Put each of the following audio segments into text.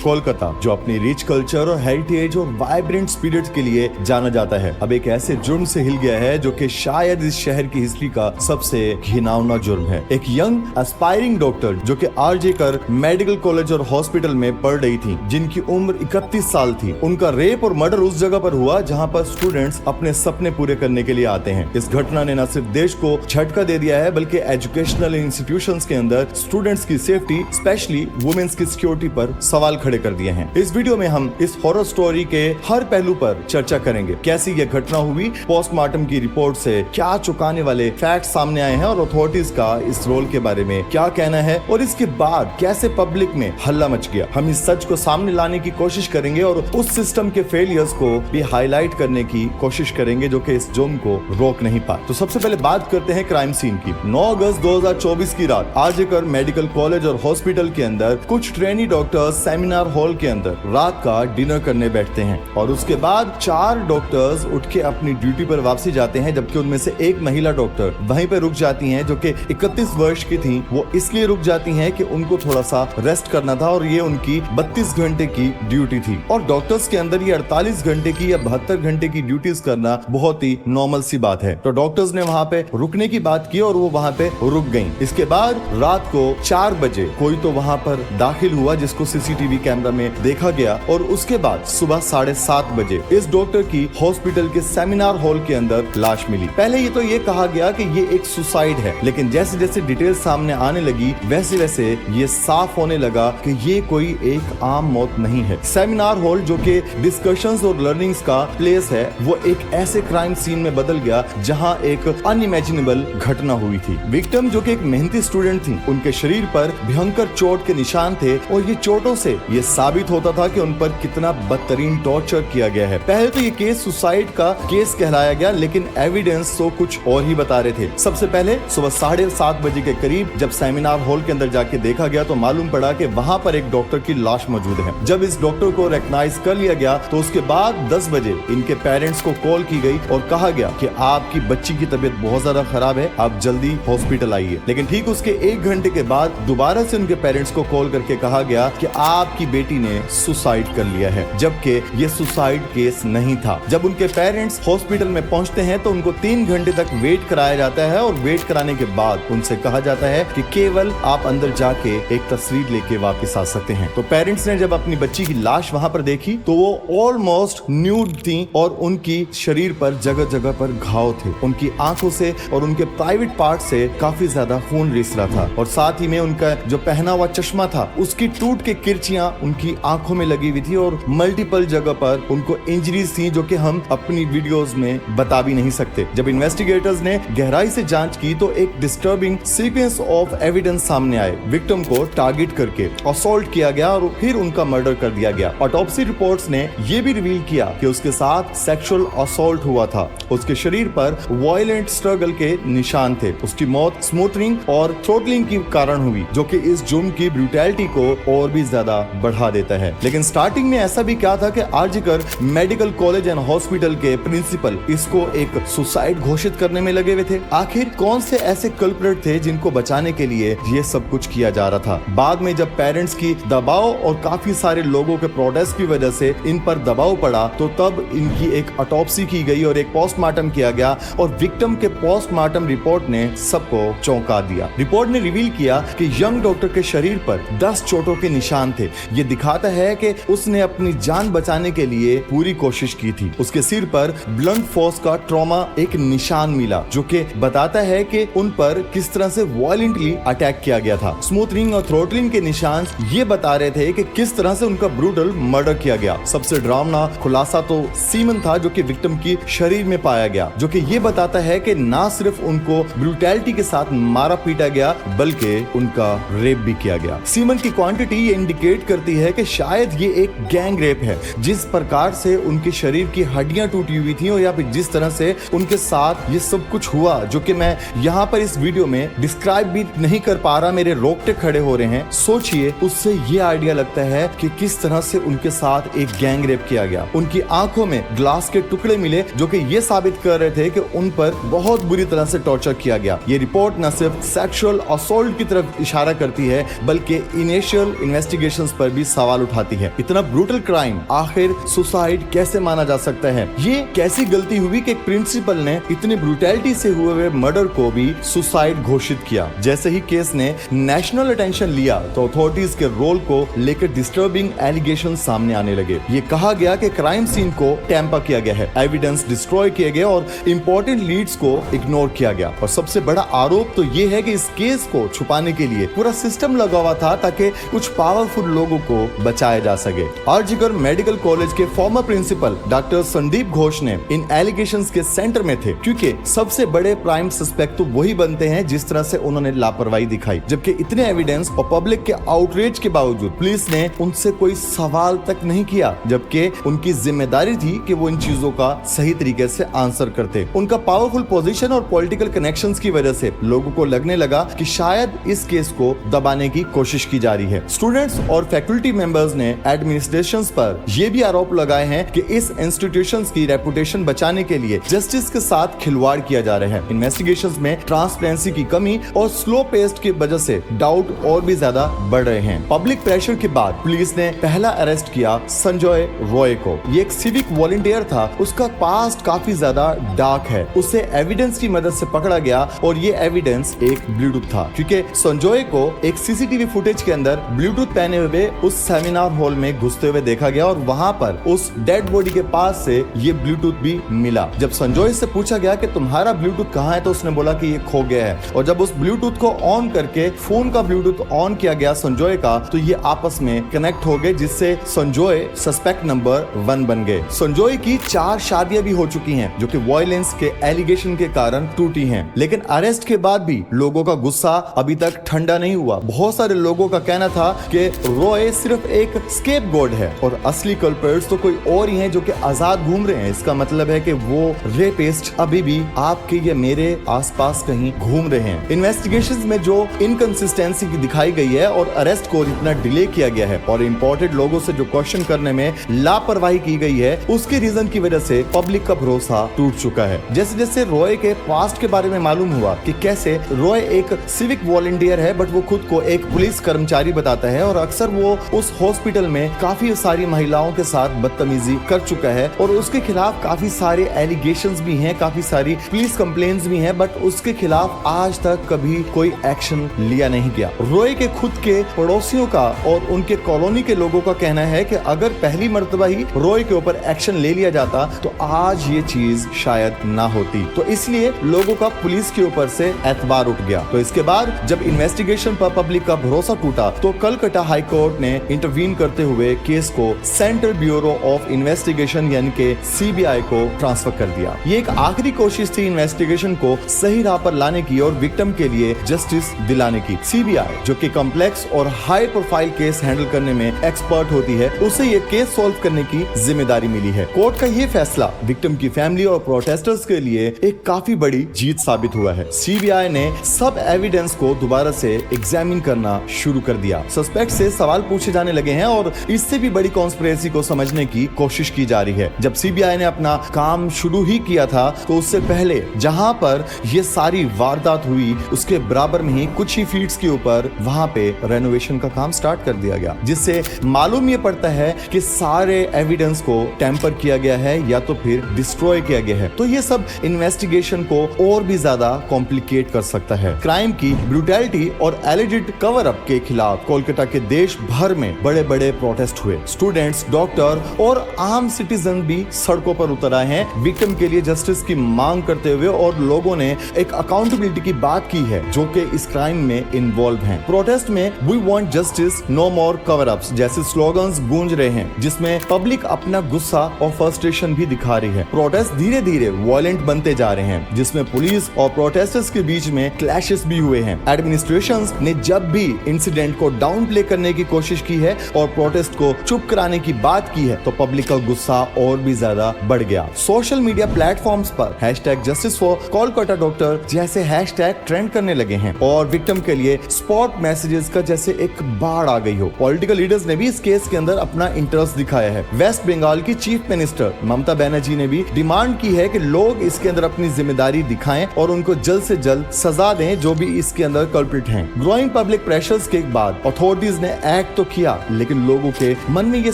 कोलकाता, जो अपनी rich culture और हेरिटेज और वाइब्रेंट स्पिरिट के लिए जाना जाता है, अब एक ऐसे जुर्म से हिल गया है जो कि शायद इस शहर की हिस्ट्री का सबसे घिनौना जुर्म है। एक यंग एस्पायरिंग डॉक्टर जो कि आरजे कर मेडिकल कॉलेज और हॉस्पिटल में पढ़ रही थी, जिनकी उम्र 31 साल थी, उनका रेप और मर्डर उस जगह पर हुआ जहां पर स्टूडेंट्स अपने सपने पूरे करने के लिए आते हैं। इस घटना ने न सिर्फ देश को झटका दे दिया है, बल्कि एजुकेशनल इंस्टीट्यूशंस के अंदर स्टूडेंट्स की सेफ्टी, स्पेशली वुमेन्स की सिक्योरिटी पर सवाल खड़े कर दिए हैं। इस वीडियो में हम इस हॉरर स्टोरी के हर पहलू पर चर्चा करेंगे। कैसी यह घटना हुई, पोस्टमार्टम की रिपोर्ट से क्या चौंकाने वाले फैक्ट सामने आए हैं और अथॉरिटीज का इस रोल के बारे में क्या कहना है, और इसके बाद कैसे पब्लिक में हल्ला मच गया। हम इस सच को सामने लाने की कोशिश करेंगे और उस सिस्टम के फेलियर्स को भी हाईलाइट करने की कोशिश करेंगे जो कि इस जुर्म को रोक नहीं पाए। तो सबसे पहले बात करते हैं क्राइम सीन की। 9 अगस्त 2024 की रात आरजे कर मेडिकल कॉलेज और हॉस्पिटल के अंदर कुछ ट्रेनी डॉक्टर्स सेमिनार हॉल के अंदर रात का डिनर करने बैठते हैं और उसके बाद 4 डॉक्टर्स उठ के अपनी ड्यूटी पर वापसी जाते हैं, जबकि उनमें से एक महिला डॉक्टर वहीं पर रुक जाती हैं, जो कि 31 वर्ष की थी। वो इसलिए रुक जाती हैं कि उनको थोड़ा सा रेस्ट करना था और ये उनकी 32 घंटे की ड्यूटी थी। और डॉक्टर्स के अंदर ये 48 घंटे की या 72 घंटे की ड्यूटीज करना बहुत ही नॉर्मल सी बात है। तो डॉक्टर्स ने वहाँ पे रुकने की बात की और वो वहाँ पे रुक गयी। इसके बाद रात को 4 बजे कोई तो वहाँ पर दाखिल हुआ जिसको सीसीटीवी कैमरा में देखा गया, और उसके बाद सुबह 7:30 बजे इस डॉक्टर की हॉस्पिटल के सेमिनार हॉल के अंदर लाश मिली। पहले ये तो ये कहा गया कि ये एक सुसाइड है, लेकिन जैसे जैसे डिटेल सामने आने लगी वैसे वैसे ये साफ होने लगा कि ये कोई एक आम मौत नहीं है। सेमिनार हॉल जो कि डिस्कशंस और लर्निंग्स का प्लेस है, वो एक ऐसे क्राइम सीन में बदल गया जहां एक अनइमेजिनेबल घटना हुई थी। विक्टिम जो कि एक मेहनती स्टूडेंट थी, उनके शरीर पर भयंकर चोट के निशान थे और ये चोटों से ये साबित होता था कि उन पर कितना बदतरीन टॉर्चर किया गया है। पहले तो ये केस सुसाइड का केस कहलाया गया, लेकिन एविडेंस तो कुछ और ही बता रहे थे। सबसे पहले सुबह 7:30 बजे के करीब जब सेमिनार हॉल के अंदर जाके देखा गया तो मालूम पड़ा कि वहां पर एक डॉक्टर की लाश मौजूद है। जब इस डॉक्टर को रिकॉग्नाइज कर लिया गया तो उसके बाद 10 बजे इनके पेरेंट्स को कॉल की गई और कहा गया कि आपकी बच्ची की तबीयत बहुत ज्यादा खराब है, आप जल्दी हॉस्पिटल आइए। लेकिन ठीक उसके 1 घंटे के बाद दोबारा से उनके पेरेंट्स को कॉल करके कहा गया कि आपकी बेटी ने सुसाइड कर लिया है, जबकि ये सुसाइड केस नहीं था। जब उनके पेरेंट्स हॉस्पिटल में पहुंचते हैं तो उनको 3 घंटे तक वेट कराया जाता है और वेट कराने के बाद उनसे कहा जाता है कि केवल आप अंदर जाके एक तस्वीर लेके वापस आ सकते हैं। तो पेरेंट्स ने जब अपनी बच्ची की लाश वहां पर देखी तो वो ऑलमोस्ट न्यूड थी और उनकी शरीर पर जगह जगह पर घाव थे। उनकी आंखों से और उनके प्राइवेट पार्ट से काफी ज्यादा खून रिस रहा था और साथ ही में उनका जो पहना हुआ चश्मा था उसकी टूट के किरचियां उनकी आंखों में लगी हुई थी और मल्टीपल जगह पर उनको इंजरीज थी जो कि हम अपनी वीडियोस में बता भी नहीं सकते। जब इन्वेस्टिगेटर्स ने गहराई से जांच की तो एक डिस्टर्बिंग सीक्वेंस ऑफ एविडेंस सामने आए। विक्टिम को टारगेट करके असॉल्ट किया गया और फिर उनका मर्डर कर दिया गया। ऑटोप्सी रिपोर्ट्स ने यह भी रिवील किया कि उसके साथ सेक्सुअल असॉल्ट हुआ था। उसके शरीर पर वायलेंट स्ट्रगल के निशान थे। उसकी मौत स्मूथनिंग और थ्रोटलिंग के कारण हुई, जो कि इस जुर्म की ब्रूटैलिटी को और भी ज्यादा बढ़ा देता है। लेकिन स्टार्टिंग में ऐसा भी क्या था कि आरजे कर मेडिकल कॉलेज एंड हॉस्पिटल के प्रिंसिपल इसको एक सुसाइड घोषित करने में लगे हुए थे। आखिर कौन से ऐसे कल्प्रिट थे जिनको बचाने के लिए ये सब कुछ किया जा रहा था? बाद में जब पेरेंट्स की दबाव और काफी सारे लोगों के प्रोटेस्ट की वजह से इन पर दबाव पड़ा तो तब इनकी एक ऑटोप्सी की गई और एक पोस्टमार्टम किया गया और विक्टिम के पोस्टमार्टम रिपोर्ट ने सबको चौंका दिया। रिपोर्ट ने रिवील किया कि यंग डॉक्टर के शरीर पर 10 चोटों के निशान थे। ये दिखाता है कि उसने अपनी जान बचाने के लिए पूरी कोशिश की थी। उसके सिर पर ब्लंट फोर्स का ट्रॉमा एक निशान मिला, जो कि बताता है कि उन पर किस तरह से वायलेंटली अटैक किया गया था। स्मूथनिंग और थ्रोटलिंग के निशान ये बता रहे थे कि किस तरह से उनका ब्रूटल मर्डर किया गया। सबसे डरावना खुलासा तो सीमन था जो कि विक्टिम की शरीर में पाया गया, जो कि ये बताता है कि ना सिर्फ उनको ब्रूटैलिटी के साथ मारा पीटा गया बल्कि उनका रेप भी किया गया। सीमन की क्वांटिटी ये इंडिकेट करती है कि शायद ये एक गैंग रेप है। जिस प्रकार से उनके शरीर की हड्डियां टूटी हुई थी और या फिर जिस तरह से उनके साथ ये सब कुछ हुआ, जो कि मैं यहाँ पर इस वीडियो में डिस्क्राइब भी नहीं कर पा रहा, मेरे रोंगटे खड़े हो रहे हैं। सोचिए, उससे ये आइडिया लगता है कि किस तरह से उनके साथ एक गैंग रेप किया गया। उनकी आंखों में ग्लास के टुकड़े मिले जो कि ये साबित कर रहे थे कि उन पर बहुत बुरी तरह से टॉर्चर किया गया। ये रिपोर्ट न सिर्फ सेक्सुअल असॉल्ट की तरफ इशारा करती है बल्कि इनिशियल इन्वेस्टिगेशंस पर भी सवाल उठाती है। इतना ब्रूटल क्राइम आखिर सुसाइड कैसे माना जा सकता है? ये कैसी गलती हुई कि एक प्रिंसिपल ने इतनी ब्रूटैलिटी से हुए मर्डर को भी सुसाइड घोषित किया? जैसे ही केस ने नेशनल अटेंशन लिया तो अथॉरिटीज के रोल को लेकर डिस्टर्बिंग एलिगेशन सामने आने लगे। ये कहा गया कि क्राइम सीन को टैंपर किया गया है, एविडेंस डिस्ट्रॉय किए गए और इंपॉर्टेंट लीड्स को इग्नोर किया गया। और सबसे बड़ा आरोप तो ये है कि इस केस को छुपाने के लिए पूरा सिस्टम लगा हुआ था ताकि कुछ पावरफुल लोगों को बचाया जा सके। आरजीकर मेडिकल कॉलेज के former principal doctor Sandeep Ghosh ने इन एलिगेशंस के सेंटर में थे, क्योंकि सबसे बड़े प्राइम सस्पेक्ट तो वही बनते हैं जिस तरह से उन्होंने लापरवाही दिखाई। जबकि इतने एविडेंस और पब्लिक के आउटरीच के बावजूद पुलिस ने उनसे कोई सवाल तक नहीं किया, जबकि उनकी जिम्मेदारी थी कि वो इन चीजों का सही तरीके से आंसर करते। उनका पावरफुल पोजीशन और पॉलिटिकल कनेक्शंस की वजह से लोगों को लगने लगा कि शायद इस केस को दबाने की कोशिश की जा रही है। स्टूडेंट्स और फैकल्टी मेंबर्स ने एडमिनिस्ट्रेशंस पर यह भी आरोप लगाए हैं कि इस इंस्टीट्यूशंस की रेपुटेशन बचाने के लिए जस्टिस के साथ खिलवाड़ किया जा रहा है। इन्वेस्टिगेशंस में ट्रांसपेरेंसी की कमी और स्लो पेस्ट की वजह से डाउट और भी ज्यादा बढ़ रहे हैं। पब्लिक प्रेशर के बाद पुलिस ने पहला अरेस्ट किया संजय रॉय को। ये एक सिविक वॉलंटियर था, उसका पास्ट काफी ज्यादा डार्क है। उसे एविडेंस की मदद से पकड़ा गया और ये एविडेंस एक ब्लूटूथ था, क्योंकि संजय को एक सीसीटीवी फुटेज के अंदर ब्लूटूथ पहने हुए उस सेमिनार हॉल में घुसते हुए देखा गया और वहां पर उस डेड बॉडी के पास से ये ब्लूटूथ भी मिला। जब संजय से पूछा गया कि तुम्हारा ब्लूटूथ कहाँ है तो उसने बोला कि ये खो गया है। और जब उस ब्लूटूथ को ऑन करके फोन का ब्लूटूथ ऑन किया गया संजय का, तो ये आपस में कनेक्ट हो गए, जिससे संजय सस्पेक्ट नंबर 1 बन गए। संजय की 4 शादियां भी हो चुकी हैं जो कि वायलेंस के एलिगेशन के कारण टूटी हैं। लेकिन अरेस्ट के बाद भी लोगों का गुस्सा अभी तक ठंडा नहीं हुआ। बहुत सारे लोगों का कहना था कि रॉय सिर्फ एक स्केपगोट है और असली कल्प्रिट्स तो कोई और ही हैं जो कि आजाद घूम रहे हैं। इसका मतलब है कि वो रेपिस्ट अभी भी आपके या मेरे आसपास कहीं घूम रहे हैं। इन्वेस्टिगेशंस में जो इनकंसिस्टेंसी दिखाई गई है और अरेस्ट को इतना डिले किया गया है और इंपॉर्टेंट लोगों से जो क्वेश्चन करने में लापरवाही की गई है, उसके रीजन की वजह से पब्लिक का भरोसा टूट चुका है। जैसे जैसे रॉय के पास्ट के बारे में मालूम हुआ कि कैसे रॉय एक सिविक वॉलंटियर है, बट वो खुद को एक पुलिस कर्मचारी बताता है और अक्सर वो उस हॉस्पिटल में काफी सारी महिलाओं के साथ बदतमीजी कर चुका है और उसके खिलाफ काफी सारे एलिगेशंस भी हैं, काफी सारी पुलिस कंप्लेंट्स भी हैं, बट उसके खिलाफ आज तक कभी कोई एक्शन लिया नहीं गया। रॉय के खुद के पड़ोसियों का और उनके कॉलोनी के लोगों का कहना है कि अगर पहली मर्तबा ही रॉय के ऊपर एक्शन ले लिया जाता तो आज ये चीज शायद ना होती। तो इसलिए लोगों का पुलिस के ऊपर से एतबार उठ गया। तो इसके बाद जब इन्वेस्टिगेशन पर पब्लिक का भरोसा टूटा तो कलकत्ता हाई कोर्ट ने इंटरवीन करते हुए केस को सेंट्रल ब्यूरो ऑफ इन्वेस्टिगेशन यानी कि सीबीआई को ट्रांसफर कर दिया। ये एक आखिरी कोशिश थी इन्वेस्टिगेशन को सही राह पर लाने की और विक्टिम के लिए जस्टिस दिलाने की। सीबीआई जो कि कॉम्प्लेक्स और हाई प्रोफाइल केस हैंडल करने में एक्सपर्ट होती है, उसे ये केस सॉल्व करने की जिम्मेदारी मिली है। कोर्ट का ये फैसला विक्टिम की फैमिली और प्रोटेस्टर्स के लिए एक काफी बड़ी जीत साबित हुआ है। सीबीआई ने सब एविडेंस को दोबारा से एग्जामिन करना शुरू कर दिया। सस्पेक्ट से सवाल पूछे जाने लगे हैं और इससे भी बड़ी कॉन्स्पिरेसी को समझने की कोशिश की जा रही है। जब सीबीआई ने अपना काम शुरू ही किया था तो उससे पहले जहां पर ये सारी वारदात हुई उसके बराबर में ही कुछ ही फीट्स के ऊपर वहां पे रेनोवेशन का काम स्टार्ट कर दिया गया, जिससे मालूम ये पड़ता है कि सारे एविडेंस को टेम्पर किया गया है या तो फिर डिस्ट्रॉय किया गया है। तो ये सब इन्वेस्टिगेशन को और भी ज्यादा कॉम्प्लिकेट कर सकता है। क्राइम की ब्रूटैलिटी और एलिजेड कवर अप के खिलाफ कोलकाता के देश भर में बड़े बड़े प्रोटेस्ट हुए। स्टूडेंट्स, डॉक्टर और आम सिटीजन भी सड़कों पर उतर आए हैं विक्टिम के लिए जस्टिस की मांग करते हुए और लोगों ने एक अकाउंटेबिलिटी की बात की है जो कि इस क्राइम में इन्वॉल्व हैं। प्रोटेस्ट में we want justice, no more cover ups जैसे स्लोगन्स गूंज रहे हैं, जिसमें पब्लिक अपना गुस्सा और फ्रस्ट्रेशन भी दिखा रही है। प्रोटेस्ट धीरे धीरे वायलेंट बनते जा रहे हैं, जिसमें पुलिस और प्रोटेस्टर्स के बीच में क्लैशेस भी हुए हैं। एडमिनिस्ट्रेशंस ने जब भी इंसिडेंट को डाउन प्ले करने की कोशिश की है और प्रोटेस्ट को चुप कराने की बात की है तो पब्लिक का गुस्सा और भी ज्यादा बढ़ गया। सोशल मीडिया प्लेटफॉर्म्स पर #Justice for Kolkata डॉक्टर जैसे हैशटैग ट्रेंड करने लगे हैं और विक्टिम के लिए स्पॉट मैसेजेस का जैसे एक बाढ़ आ गई हो। पॉलिटिकल लीडर्स ने भी इस केस के अंदर अपना इंटरेस्ट दिखाया है। वेस्ट बंगाल की चीफ मिनिस्टर ममता बनर्जी ने भी डिमांड की है कि लोग इसके अंदर अपनी जिम्मेदारी दिखाएं और उनको जल्द से जल्द सजा दें जो भी इसके अंदर कल्प्रिट हैं। ग्रोइंग पब्लिक प्रेशर्स के बाद अथॉरिटीज ने एक्ट तो तो किया, लेकिन लोगों के मन में ये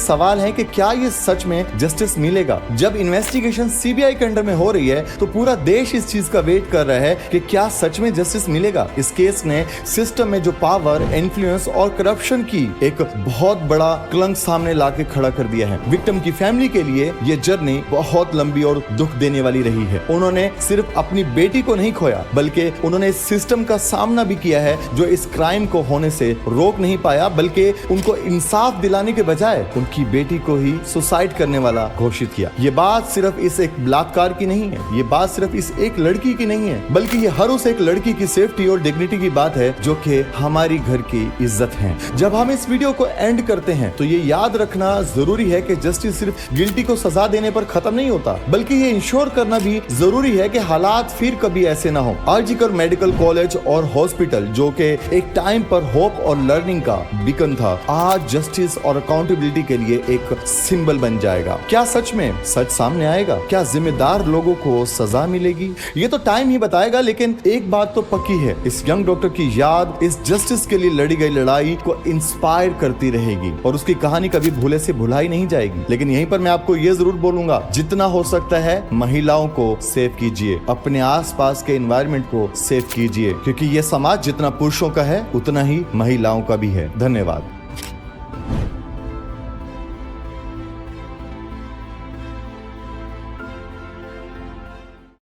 सवाल है कि क्या ये सच में जस्टिस मिलेगा। जब इन्वेस्टिगेशन सीबीआई के अंडर में हो रही है तो पूरा देश इस चीज का वेट कर रहा है कि क्या सच में जस्टिस मिलेगा। इस केस ने सिस्टम में जो पावर, इन्फ्लुएंस और करप्शन की एक बहुत बड़ा कलंक सामने लाके खड़ा कर दिया है। विक्टिम की फैमिली के लिए ये जर्नी बहुत लंबी और दुख देने वाली रही है। उन्होंने सिर्फ अपनी बेटी को नहीं खोया, बल्कि उन्होंने इस सिस्टम का सामना भी किया है जो इस क्राइम को होने से रोक नहीं पाया, बल्कि उनको इंसाफ दिलाने के बजाय उनकी बेटी को ही सुसाइड करने वाला घोषित किया। ये बात सिर्फ इस एक बलात्कार की नहीं है, ये बात सिर्फ इस एक लड़की की नहीं है, बल्कि ये हर उस एक लड़की की सेफ्टी और डिग्निटी की बात है जो कि हमारी घर की इज्जत है। जब हम इस वीडियो को एंड करते हैं तो ये याद रखना जरूरी है कि जस्टिस सिर्फ गिल्टी को सजा देने पर खत्म नहीं होता, बल्कि ये इंश्योर करना भी जरूरी है कि हालात फिर कभी ऐसे ना हो। आरजीकर मेडिकल कॉलेज और हॉस्पिटल जो कि एक टाइम पर होप और लर्निंग का बीकन था, आज जस्टिस और अकाउंटेबिलिटी के लिए एक सिंबल बन जाएगा। क्या सच में सच सामने आएगा? क्या जिम्मेदार लोगों को सजा मिलेगी? ये तो टाइम ही बताएगा, लेकिन एक बात तो पक्की है, इस यंग डॉक्टर की याद इस जस्टिस के लिए लड़ी गई लड़ाई को इंस्पायर करती रहेगी और उसकी कहानी कभी भूले से भुलाई नहीं जाएगी। लेकिन यहीं पर मैं आपको ये जरूर बोलूंगा, जितना हो सकता है महिलाओं को सेव कीजिए, अपने आसपास के एनवायरनमेंट को सेव कीजिए, क्योंकि ये समाज जितना पुरुषों का है उतना ही महिलाओं का भी है। धन्यवाद।